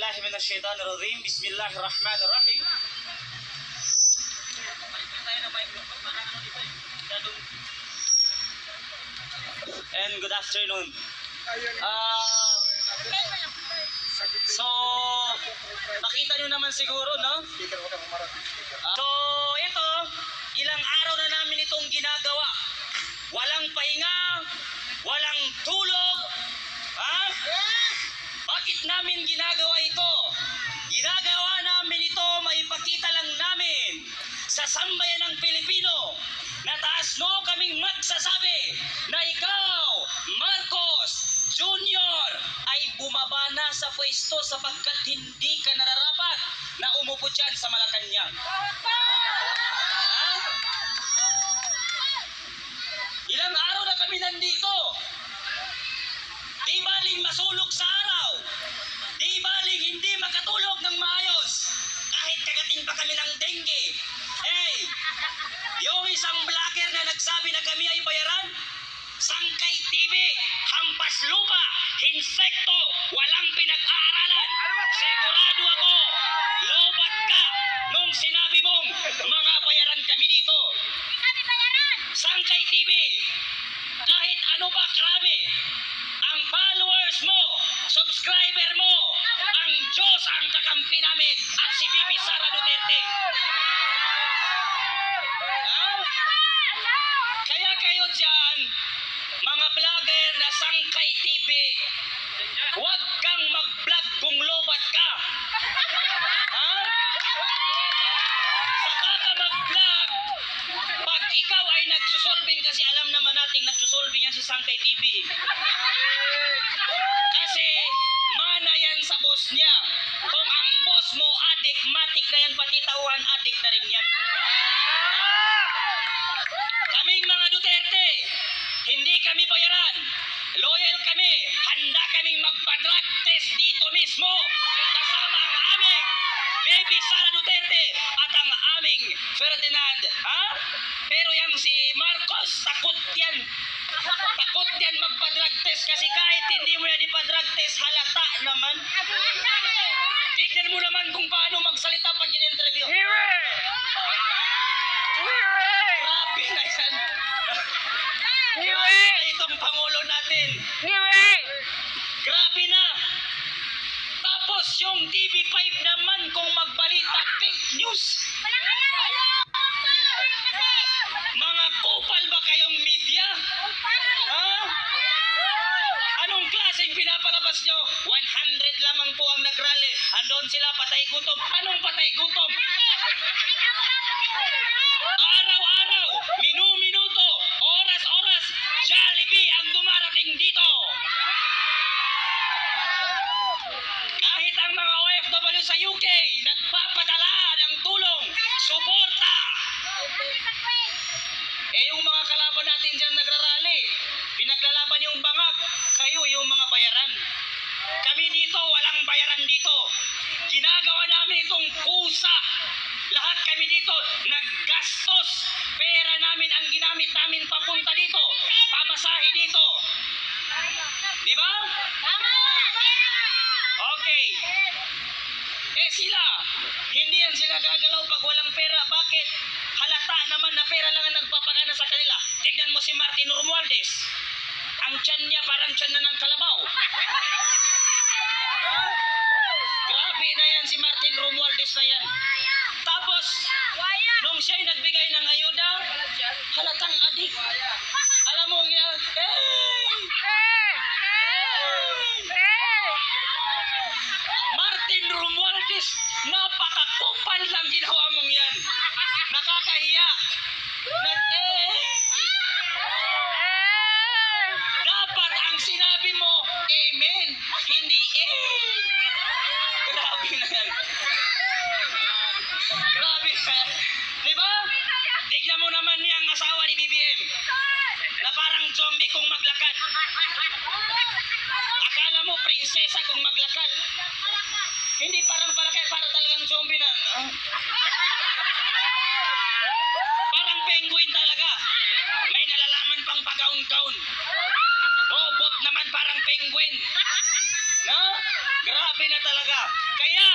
billahi minasyaitonirrajim. Bismillahirrahmanirrahim. And good afternoon. So, nakita nyo naman siguro, no? So, ito, ilang araw na namin itong ginagawa. Walang pahinga, walang tulog. Ha? Bakit namin ginagawa ito? Ginagawa namin ito, maipakita lang namin sa sambayan ng Pilipino na taas mo kaming magsasabi na ikaw, Marcos Jr. ay bumaba na sa pwesto sapagkat hindi ka nararapat na umupo dyan sa Malacanang. Ha? Ilang araw na kami nandito. Di baling masulog sa araw. Di baling hindi makatulog ng maayos. Kahit kagating pa kami ng dengue. Hey, yung isang vlogger na nagsabi na kami ay bayaran, Sangkay TV, hampas lupa, insekto, walang pinag-aaralan. Sigurado ako, lobat ka nung sinabi mong mga bayaran kami dito. Sangkay TV, kahit ano pa karami, ang followers mo, subscriber mo, ang Diyos ang kakampi namin at si Bibi Sara Duterte. Kaya kayo dyan, mga vlogger na Sangkay TV, huwag kang mag-vlog kung lobat ka. Ha? Saka ka mag-vlog pag ikaw ay nagsusolving, kasi alam naman nating nagsusolving yan si Sangkay TV. Kasi mana yan sa boss niya. Kung ang boss mo adik, matik na yan, pati tauhan adik na rin yan. Kaming mga Duterte, hindi kami bayaran. Loyal kami. Handa kaming magpa-drug test dito mismo. Kasama ang aming Baby Sara Duterte at ang aming Ferdinand. Ha? Pero yung si Marcos, takot yan. Takot yan magpa-drug test kasi kahit hindi mo yan ipa-drug test, halata naman. Tignan mo naman kung paano magsalita pag in-interview. Grabe na yan. Grabe na itong Pangulo natin. Grabe na. Tapos yung TV5 naman kung magbalita, fake news. Mga kupal ba kayong media? Ha? Anong klaseng pinapalabas nyo? 100 lamang po ang nagrally. Andon sila patay gutom. Anong patay gutom? Araw-araw, minu-minuto, oras-oras, Jollibee ang dumarating dito. Kahit ang mga OFW sa UK, nagpapadala ng tulong, suporta. Yung mga kalaban natin dyan nagrarally, pinaglalaban yung bangag, kayo yung mga bayaran. Kami dito, walang bayaran dito. Ginagawa namin itong kusa. Lahat kami dito, naggastos. Pera namin ang ginamit namin papunta dito. Pamasahe dito. Di ba? Okay. Sila, hindi yan sila gagalaw pag walang pera. Bakit? Halata naman na pera lang ang nagpapagana sa kanila. Tignan mo si Martin Romualdez. Ang tiyan niya parang tiyan na ng kalabaw. Grabe na yan si Martin Romualdez na yan. Tapos, nung siya'y nagbigay ng ayuda, halatang adik. Alam mo, Martin Romualdez, napakakupal ng ginawa mong yan. Nakakahiya. Dapat ang sinabi mo, amen, hindi Grabe na yan. Grabe na yan. Diba? Tignan mo naman niya ang asawa ni BBM na parang zombie kung maglakad. Akala mo prinsesa kung maglakad. Hindi parang palakay, para talagang zombie na. Parang penguin talaga. May nalalaman pang pagaon-gaon. Robot naman parang penguin. No? Grabe na talaga. Kaya,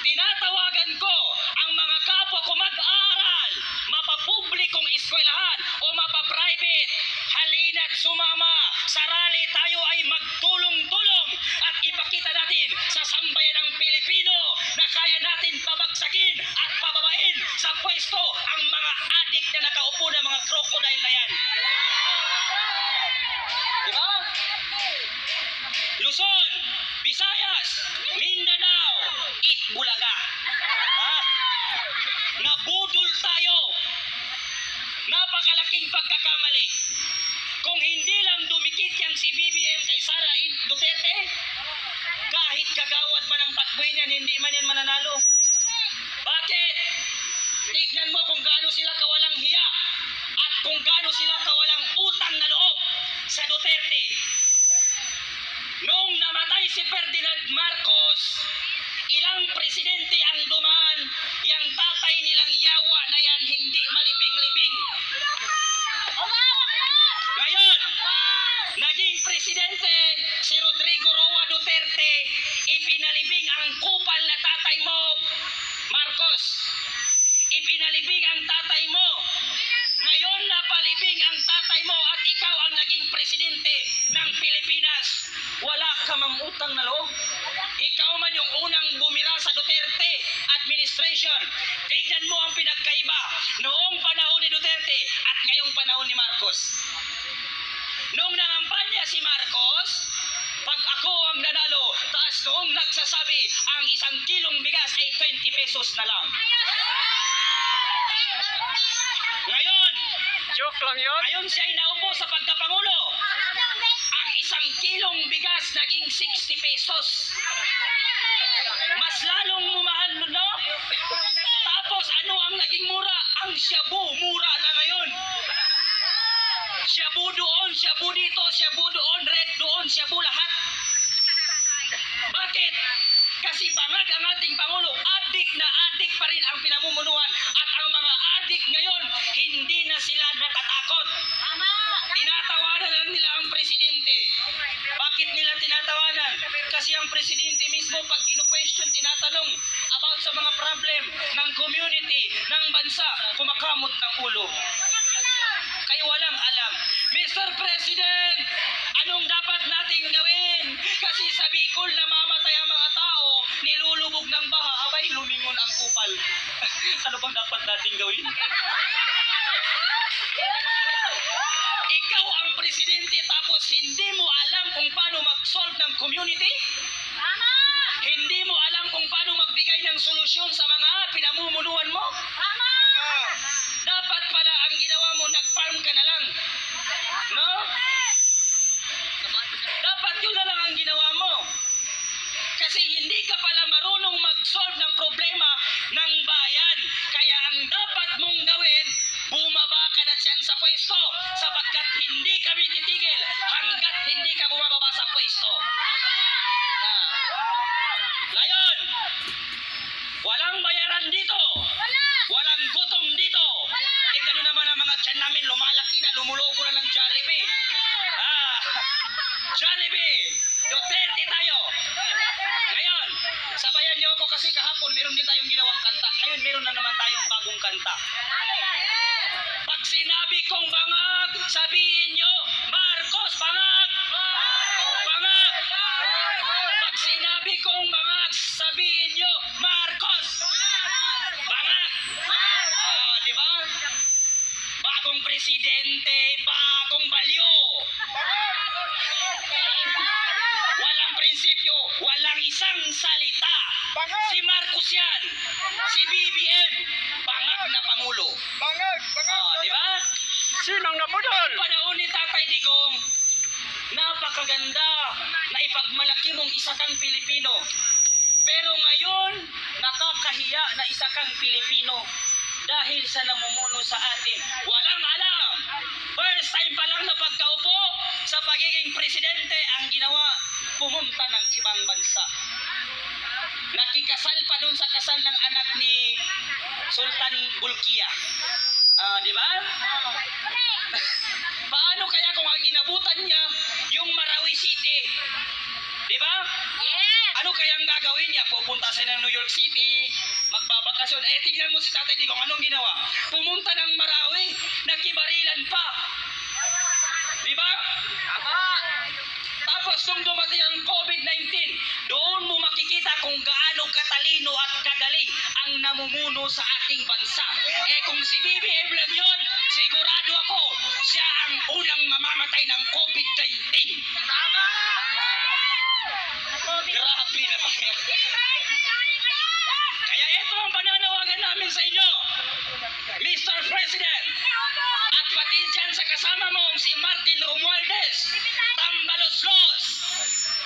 tinatawagan ko ang mga kapwa ko mag-aaral, mapapublikong eskwelahan o mapaprivate. Halina't sumama. Sa rally tayo ay magtulong-tulong at ipakita natin sa sambayan ng Pilipino na kaya natin pabagsakin at pababain sa pwesto ang mga adik na nakaupo na mga crocodile na yan. Diba? Luzon, Visayas, Mindanao, Itbulaga. Nabudol tayo. Napakalaking pagkakamali. Kung hindi lang dumikit yang si BBM kay Sara Duterte, kahit kagawad man ang takbuhin yan, hindi man yan mananalo. Bakit? Tignan mo kung gaano sila kawalang hiya at kung gaano sila kawalang utang na loob sa Duterte. Noong namatay si Ferdinand Marcos, ilang presidente ang dumaan, yang tatay nilang yawa na yan hindi malibing-libing. Ngayon, naging presidente si Rodrigo Roa Duterte, ipinalibing ang kupal na tatay mo, Marcos. Ipinalibing ang tatay mo. Ngayon napalibing ang tatay mo at ikaw ang naging presidente ng Pilipinas. Wala ka mang utang na loob. Ikaw man yung unang bumira sa Duterte administration. Tignan mo ang pinagkaiba noong panahon ni Duterte at ngayong panahon ni Marcos. Noong nangampanya si Marcos, pag ako ang nanalo, taas noong nagsasabi ang 1 kilong bigas ay 20 pesos na lang. Ngayon, Joke lang yun. ngayon siya ay naupo sa pagkapangulo. Ang 1 kilong bigas naging 60 pesos. Mas lalong mumahal, no? Tapos ano ang naging mura? Ang shabu, mura na ngayon. Shabu doon, shabu dito, shabu doon, red doon, shabu lahat. Bakit? Kasi bangag ang ating Pangulo, adik na adik pa rin ang pinamumunuan at ang mga adik ngayon, hindi na sila natatakot. Tinatawanan lang nila ang presidente. Bakit nila tinatawanan? Kasi ang presidente mismo pag kinu-question, tinatanong about sa mga problem ng community, ng bansa, kumakamot ng ulo. Kaya walang alam. Mr. President, anong dapat nating gawin? Kasi sa Bicol namamatay ang mga tao, nilulubog ng baha, abay lumingon ang kupal. Ano bang dapat nating gawin? Ikaw ang presidente tapos hindi mo alam kung paano mag-solve ng community? Hindi mo alam kung paano magbigay ng solusyon sa mga pinamumunuan mo? Dapat pala ang ginawa mo, nag-farm ka na lang. No? Dapat yun na lang ang ginawa mo. Kasi hindi ka pala marunong mag-solve ng problema ng bayan. Kaya ang dapat mong gawin, bumaba ka na dyan sa pwesto sapagkat hindi kami titigil hanggat hindi ka bumababa sa pwesto. Ngayon, walang bayaran dito. Walang gutom dito. Tignan nyo naman ang mga tiyan namin, lumalaki na, lumulogo na ng Jollibee. Jollibee! Duterte tayo! Ngayon, sabayan niyo ako kasi kahapon meron din tayong ginawang kanta. Ngayon meron na naman tayong bagong kanta. Pag sinabi kong bangag, sabihin niyo, Marcos, bangag! Bangag! Pag sinabi kong bangag, sabihin niyo, Marcos! Bangag! Diba? Bagong presidente, bagong balyo. Walang prinsipyo, walang isang salita. Si Marcos yan, si BBM, bangag na Pangulo. Diba? Sinong nabudol? Panahon ni Tatay Digong, napakaganda na ipagmalaki mong isa kang Pilipino. Pero ngayon, nakakahiya na isa kang Pilipino dahil sa namumuno sa atin. Walang alam. First time pa lang na pagkaupo sa pagiging presidente, ang ginawa, pumunta ng ibang bansa. Nakikasal pa dun sa kasal ng anak ni Sultan Bulkiah. Di ba? Paano kaya kung ang inabutan niya yung Marawi City? Di ba? ng New York City, magbabakasyon. Eh, tingnan mo si Tatay Digong, anong ginawa? Pumunta ng Marawi, nagkibarilan pa. Di ba? Tama! Tapos nung dumating ang COVID-19, doon mo makikita kung gaano katalino at kagaling ang namumuno sa ating bansa. Eh kung si BBM lang yun, sigurado ako, siya ang unang mamamatay ng COVID-19. Tama! Grabe naman yan. Kaya ito ang pananawagan namin sa inyo, Mr. President, at pati dyan sa kasama mong si Martin Romualdez, Tambaloslos,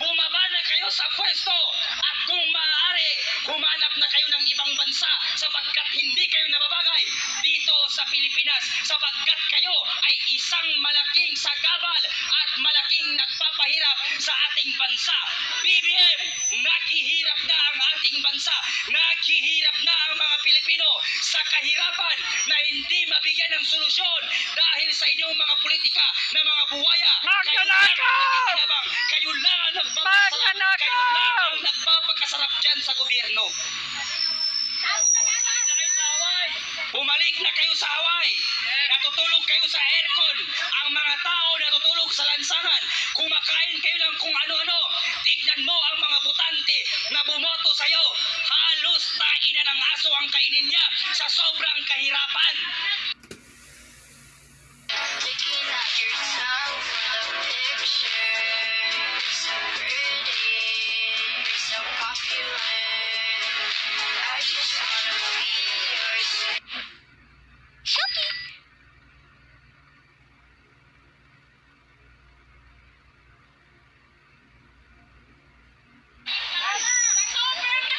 bumaba na kayo sa pwesto at kung maaari, humanap na kayo ng ibang bansa sapagkat hindi kayo nababagay dito sa Pilipinas sapagkat kayo ay isang malaking sagabal at malaking nagpapahirap sa ating bansa. BBM, naghihirap na ang ating bansa, naghihirap na ang mga Pilipino sa kahirapan na hindi mabigyan ng solusyon dahil sa inyong mga politika na mga buwaya. Kayo lang ang nakikinabang, kayo lang ang nagpapakasarap, kayo lang ang nagpapakasarap dyan sa gobyerno. Bumalik na kayo sa Hawaii. Natutulog kayo sa aircon. Ang mga tao natutulog sa lansangan. Kumakain kayo ng kung ano-ano. Tignan mo ang mga butante na bumoto sa'yo. Halos tain na ng aso ang kainin niya sa sobrang kahirapan. Looking at yourself in the picture, so pretty, you're so popular. I just wanna be yours. Shopee.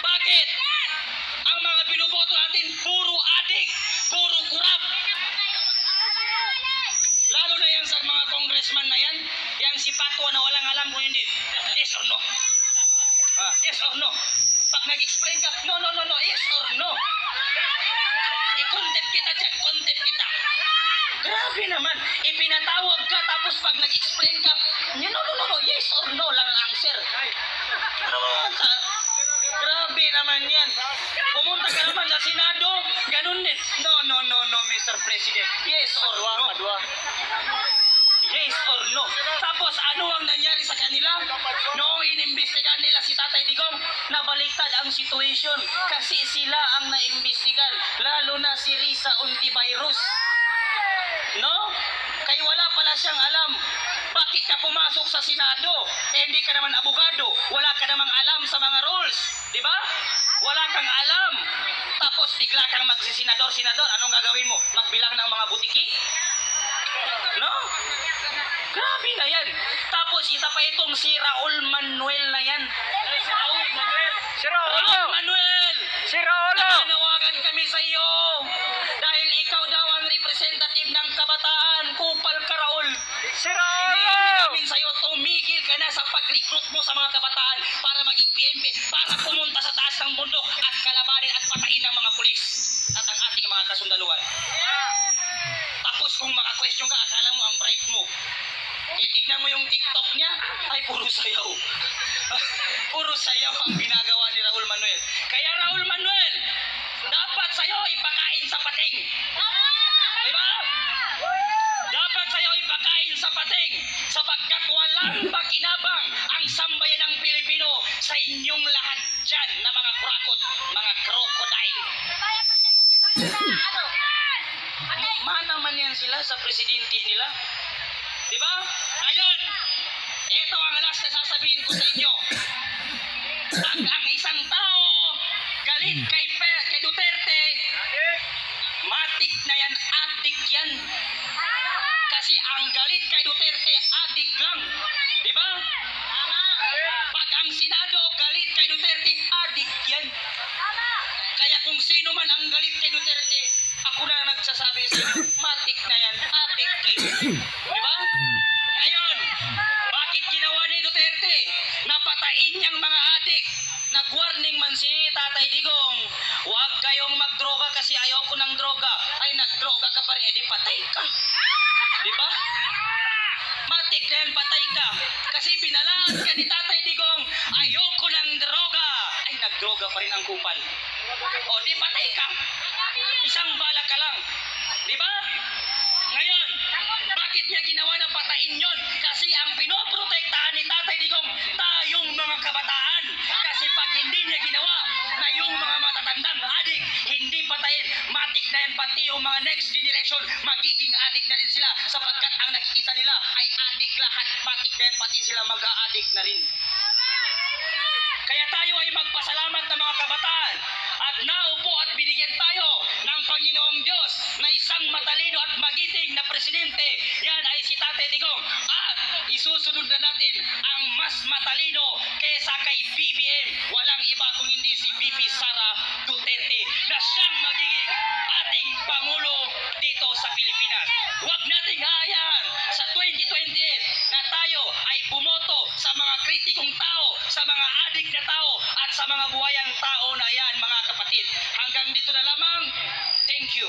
Bakit? Ang mga binuboto natin puro adik, puro kurap. Lalo na yan sa mga congressman na yan, yang si Patwa na walang alam kung hindi. Yes or no? Yes or no? Pag nag-explain ka, no, yes or no? I-contempt kita dyan, contempt kita. Grabe naman, ipinatawag ka tapos pag nag-explain ka, no, yes or no lang ang answer. Ano ka? Grabe naman yan. Pumunta ka naman sa Senado, ganun din. No, Mr. President. Yes or no? Yes or no? Tapos ano ang nangyari sa kanila? Noong inimbestigan nila si Tatay Digong, nabaliktad ang situation kasi sila ang naimbestigan. Lalo na si Risa Ontiveros. No? Kaya wala pala siyang alam. Bakit ka pumasok sa Senado? Eh hindi ka naman abogado. Wala ka namang alam sa mga rules. Di ba? Wala kang alam. Tapos bigla kang magsisenador. Senador, anong gagawin mo? Magbilang ng mga butiki? No? Grabe na yan. Tapos isa pa itong si Raul Manuel na yan. Raul Manuel. Si Raul! Raul Manuel! Si Raul! Nananawagan kami sa iyo dahil ikaw daw ang representative ng kabataan. Kupal ka, Raul. Si Hinihingi Raul! namin sa iyo, tumigil ka na sa pag-recruit mo sa mga kabataan para maging PNP, para pumunta sa taas ng bundok at kalabanin at patayin ng mga pulis at ang ating mga kasundaluhan. Tapos kung maka-question ka, akala mo ang bright mo. Itignan mo yung TikTok niya, ay puro sayaw. Puro sayaw ang ginagawa ni Raul Manuel. Kaya Raul Manuel, dapat sa'yo ipakain sa pating. Diba? Dapat sa'yo ipakain sa pating sapagkat walang pakinabang ang sambayan ng Pilipino sa inyong lahat dyan na mga kurakot, mga crocodile. Manaman yan sila sa presidente nila. Diba? Ngayon, ito ang last na sasabihin ko sa inyo. Ang isang tao galit kay Duterte, matik na yan, adik yan. Kasi ang galit kay Duterte, adik lang. Diba? Pag ang Senado galit kay Duterte, adik yan. Kaya kung sino man ang galit kay Duterte, ako na nagsasabi sa inyo, matik na yan, adik kayo. Diba? Ngayon, bakit ginawa ni Duterte? Napatayin niyang mga adik. Nag-warning man si Tatay Digong, huwag kayong magdroga kasi ayoko ng droga. Ay, nagdroga ka pa rin, edi patay ka. Diba? Matik na yan, patay ka. Kasi binalaan ka ni Tatay Digong, ayoko ng droga. ay nagdroga pa rin ang kupal. O di patay ka. Isang bala ka lang. Di ba? Ngayon, bakit niya ginawa na patayin yon? Kasi ang pinoprotektahan ni Tatay Digong tayong mga kabataan. Kasi pag hindi niya ginawa na yung mga matatandang adik, hindi patayin, matik na yan pati yung mga next generation, magiging adik na rin sila sapagkat ang nakikita nila ay adik lahat, matik na yan pati sila mag-a-adik na rin. Kaya tayo ay magpasalamat ng mga kabataan at naupo at binigyan tayo ng Panginoong Diyos na isang matalino at magiting na presidente. Yan ay si Tatay Digong. At isusunod na natin ang mas matalino kaysa kay BBM. Walang iba kung hindi si BP Sara Duterte na siyang magiging ating Pangulo dito sa Pilipinas. Huwag nating hayaan sa 2028 na tayo ay bumoto sa mga kritikong tao, sa mga adik na tao at sa mga buhayang tao na yan, mga kapatid. Hanggang dito na lamang. Thank you.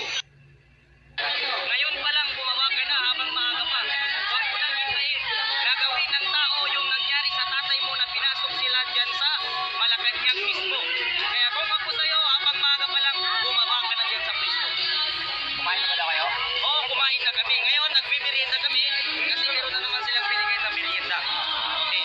Ngayon pa lang bumaba ka na habang maaga pa. Huwag mo nang hintayin na gawin ng tao yung nangyari sa tatay mo na pinasok sila dyan sa Malacanang mismo. Kaya kung ako sa'yo, habang maaga pa lang, bumaba ka na dyan sa pwesto. Kumain na ba daw kayo? Oo, kumain na kami. Ngayon, nagbibirienda kami kasi meron na naman silang binigay na merienda. Okay.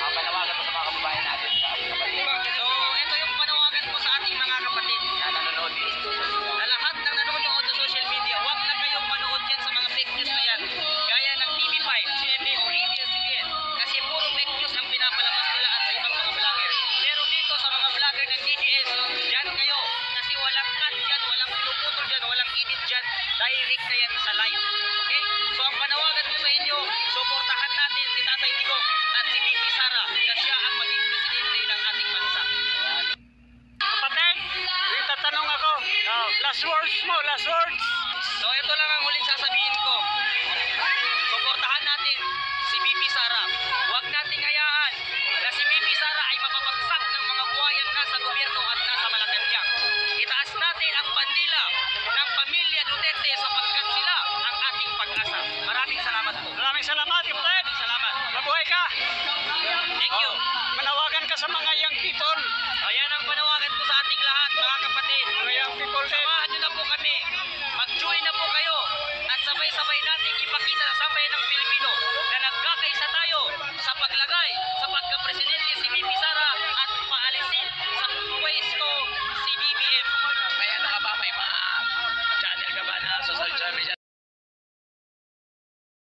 Ang panawagan mo sa mga kababayan natin sa kapatid So, ito yung panawagan ko sa ating mga kapatid. na nanonood dito. Na lahat ng nanonood sa social media, huwag na kayong manood yan sa mga fake news na yan. Gaya ng TV5, GMA o ABS-CBN. Kasi puro fake news ang pinapalabas nila at sa ibang mga vlogger. Pero dito sa mga vlogger ng DDS, dyan kayo. Kasi walang cut dyan, walang pinuputol dyan, walang edit dyan. Direct na yan sa live. Okay? So ang panawagan ko sa inyo, suportahan natin si Tatay Digong at si BP Sara na siya ang maging presidente ng ating bansa. Kapatid, may tatanong ako. Last words mo, last words.